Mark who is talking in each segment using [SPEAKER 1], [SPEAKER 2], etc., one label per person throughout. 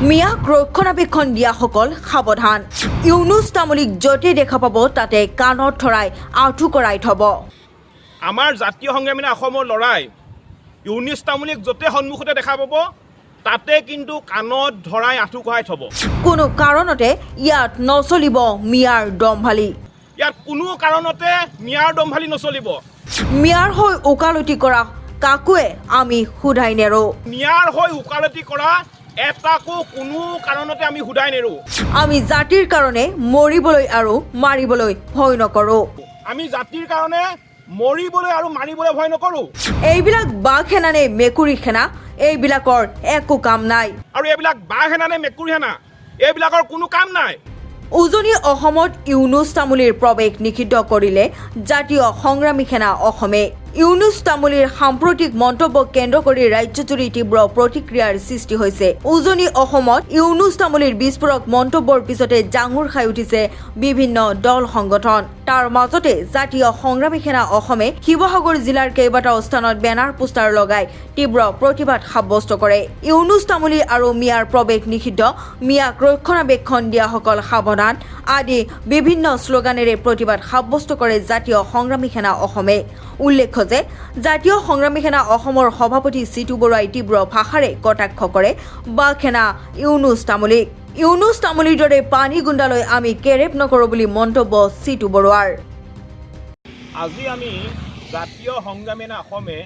[SPEAKER 1] মিয়াক ৰক্ষণাবেক্ষণ দিয়াসকল সাৱধান। ইউনুছ তামুলীক য'তেই দেখা পাব তাতে কাণত ধৰাই আঁঠু কৰাই থ'ব।
[SPEAKER 2] আমাৰ জাতীয় সংগ্ৰামী অসমৰ ল'ৰাই ইউনুছ তামুলীক য'তে সন্মুখতে দেখা পাব তাতে কিন্তু কাণত ধৰাই আঁঠু কৰাই থ'ব।
[SPEAKER 1] কোনো কাৰণতে ইয়াত নচলিব মিয়াৰ দম্ভালি।
[SPEAKER 2] ইয়াত কোনো কাৰণতে মিয়াৰ দম্ভালি নচলিব।
[SPEAKER 1] মিয়াৰ হৈ ওকালতি কৰা কাকোৱে আমি সোধাই নেৰো।
[SPEAKER 2] মিয়াৰ হৈ ওকালতি কৰা এটাকো কোনো কাৰণতে আমি সোধাই নেৰো।
[SPEAKER 1] আমি জাতিৰ কাৰণে মৰিবলৈ আৰু মাৰিবলৈ ভয় নকৰোঁ।
[SPEAKER 2] আমি জাতিৰ কাৰণে মৰিবলৈ আৰু মাৰিবলৈ ভয় নকৰোঁ।
[SPEAKER 1] এইবিলাক বাঘ সেনা নে মেকুৰী সেনা, এইবিলাকৰ একো কাম নাই।
[SPEAKER 2] আৰু এইবিলাক বাঘ সেনা নে মেকুৰী সেনা, এইবিলাকৰ কোনো কাম নাই।
[SPEAKER 1] উজনি অসমত ইউনুছ তামুলীৰ প্ৰৱেশ নিষিদ্ধ কৰিলে জাতীয় সংগ্ৰামী সেনা অসমে। ইউনুছ তামুলীৰ সাম্প্ৰতিক মন্তব্যক কেন্দ্ৰ কৰি ৰাজ্যজুৰি তীব্ৰ প্ৰতিক্ৰিয়াৰ সৃষ্টি হৈছে। উজনি অসমত ইউনুছ তামুলীৰ বিস্ফোৰক মন্তব্যৰ পিছতে জাঙুৰ খাই উঠিছে বিভিন্ন দল সংগঠন। তাৰ মাজতে জাতীয় সংগ্ৰামী সেনা অসমে শিৱসাগৰ জিলাৰ কেইবাটাও স্থানত বেনাৰ পোষ্টাৰ লগাই তীব্ৰ প্ৰতিবাদ সাব্যস্ত কৰে। ইউনুছ তামুলী আৰু মিয়াৰ প্ৰৱেশ নিষিদ্ধ, মিয়াক ৰক্ষণাবেক্ষণ দিয়াসকল সাৱধান আদি বিভিন্ন শ্লোগানেৰে প্ৰতিবাদ সাব্যস্ত কৰে জাতীয় সংগ্ৰামী সেনা অসমে। উল্লেখ্য যে জাতীয় সংগ্ৰামী সেনা অসমৰ সভাপতি চিতু বৰুৱাই তীব্ৰ ভাষাৰে কটাক্ষ কৰে বাঘ সেনা ইউনুছ তামুলীক। ইউনুছ তামুলীৰ দৰে পানী গুণ্ডালৈ আমি কেৰেপ নকৰোঁ বুলি মন্তব্য চিতু বৰুৱাৰ।
[SPEAKER 2] আজি আমি জাতীয় সংগ্ৰামী সেনা অসমে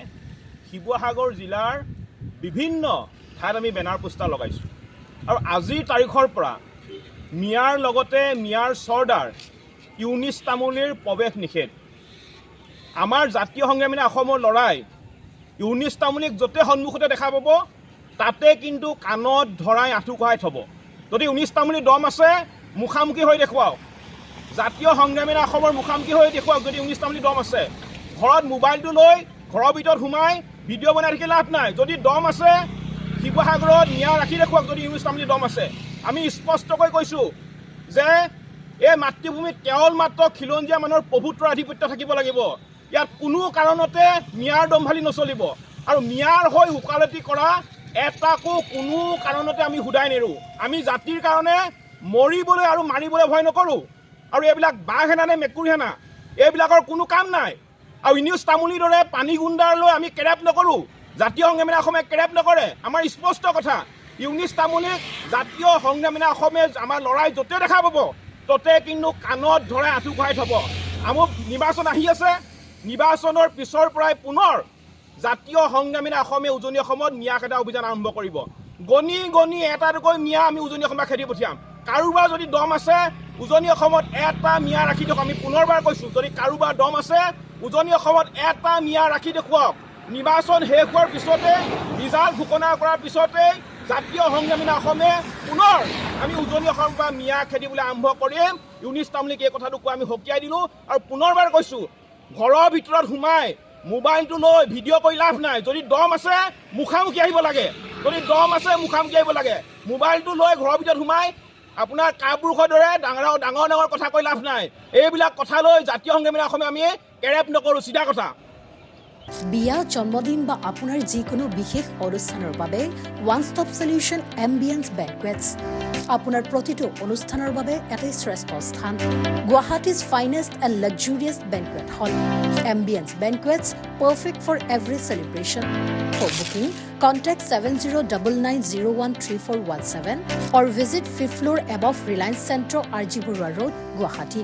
[SPEAKER 2] শিৱসাগৰ জিলাৰ বিভিন্ন ঠাইত আমি বেনাৰ পোষ্টাৰ লগাইছোঁ। আৰু আজিৰ তাৰিখৰ পৰা মিয়াৰ লগতে মিয়াৰ চৰ্দাৰ ইউনুছ তামুলীৰ প্ৰৱেশ নিষেধ। আমাৰ জাতীয় সংগ্ৰামী অসমৰ ল'ৰাই ইউনুছ তামুলীক য'তে সন্মুখতে দেখা পাব তাতে কিন্তু কাণত ধৰাই আঁঠু কঢ়াই থ'ব। যদি ইউনুছ তামুলীৰ দম আছে মুখামুখি হৈ দেখুৱাওক। জাতীয় সংগ্ৰামী অসমৰ মুখামুখি হৈ দেখুৱাওক যদি ইউনুছ তামুলীৰ দম আছে। ঘৰত মোবাইলটো লৈ ঘৰৰ ভিতৰত সোমাই ভিডিঅ' বনাই থাকি লাভ নাই। যদি দম আছে শিৱসাগৰত মিয়া ৰাখি দেখুৱাওক। যদি ইউনুছ তামুলীৰ দম আছে, আমি স্পষ্টকৈ কৈছোঁ যে এই মাতৃভূমিত কেৱল মাত্ৰ খিলঞ্জীয়া মানুহৰ প্ৰভুত্বৰ আধিপত্য থাকিব লাগিব। ইয়াত কোনো কাৰণতে মিয়াৰ দম্ভালি নচলিব। আৰু মিয়াৰ হৈ ওকালতি কৰা এটাকো কোনো কাৰণতে আমি সোধাই নেৰোঁ। আমি জাতিৰ কাৰণে মৰিবলৈ আৰু মাৰিবলৈ ভয় নকৰোঁ। আৰু এইবিলাক বাঘ সেনা নে মেকুৰী সেনা, এইবিলাকৰ কোনো কাম নাই। আৰু ইউনুছ তামুলীৰ দৰে পানী গুণ্ডাৰলৈ আমি কেৰেপ নকৰোঁ। জাতীয় সংগ্ৰামী অসমে কেৰেপ নকৰে। আমাৰ স্পষ্ট কথা, ইউনুছ তামুলীক জাতীয় সংগ্ৰামী অসমে আমাৰ ল'ৰাই য'তে দেখা পাব ত'তে কিন্তু কাণত ধৰাই আঁঠু কঢ়াই থ'ব। আমুক নিৰ্বাচন আহি আছে, নিৰ্বাচনৰ পিছৰ পৰাই পুনৰ জাতীয় সংগ্ৰামী অসমে উজনি অসমত মিয়া খেদা অভিযান আৰম্ভ কৰিব। গণি গণি এটা দুকৈ মিয়া আমি উজনি অসমত খেদি পঠিয়াম। কাৰোবাৰ যদি দম আছে উজনি অসমত এটা মিয়া ৰাখি দিয়ক। আমি পুনৰবাৰ কৈছোঁ, যদি কাৰোবাৰ দম আছে উজনি অসমত এটা মিয়া ৰাখি দেখুৱাওক। নিৰ্বাচন শেষ হোৱাৰ পিছতে, ৰিজাল্ট ঘোষণা কৰাৰ পিছতেই জাতীয় সংগ্ৰামী অসমে পুনৰ আমি উজনি অসমৰ পৰা মিয়া খেদিবলৈ আৰম্ভ কৰিম। ইউনুছ তামুলীক এই কথাটো কৈ আমি সকীয়াই দিলোঁ। আৰু পুনৰবাৰ কৈছোঁ, ঘৰৰ ভিতৰত সোমাই মোবাইলটো লৈ ভিডিঅ' কৰি লাভ নাই। যদি দম আছে মুখামুখি আহিব লাগে। যদি দম আছে মুখামুখি আহিব লাগে। মোবাইলটো লৈ ঘৰৰ ভিতৰত সোমাই আপোনাৰ কাপুৰুষৰ দৰে ডাঙৰ ডাঙৰ কথা কৈ লাভ নাই। এইবিলাক কথা লৈ জাতীয় সংগ্ৰামী অসমে আমি কেৰেপ নকৰোঁ, চিধা কথা।
[SPEAKER 3] বিয়া, জন্মদিন বা আপোনাৰ যিকোনো বিশেষ অনুষ্ঠানৰ বাবে one stop solution Ambience banquets. আপোনাৰ প্ৰতিটো অনুষ্ঠানৰ বাবে এটাই শ্ৰেষ্ঠ স্থান, Guwahati's finest and luxurious banquet hall. Ambience banquets, perfect for every celebration. For booking, contact 7099013417 or visit 5th floor above Reliance Centro, RG Burwa Road, Guwahati.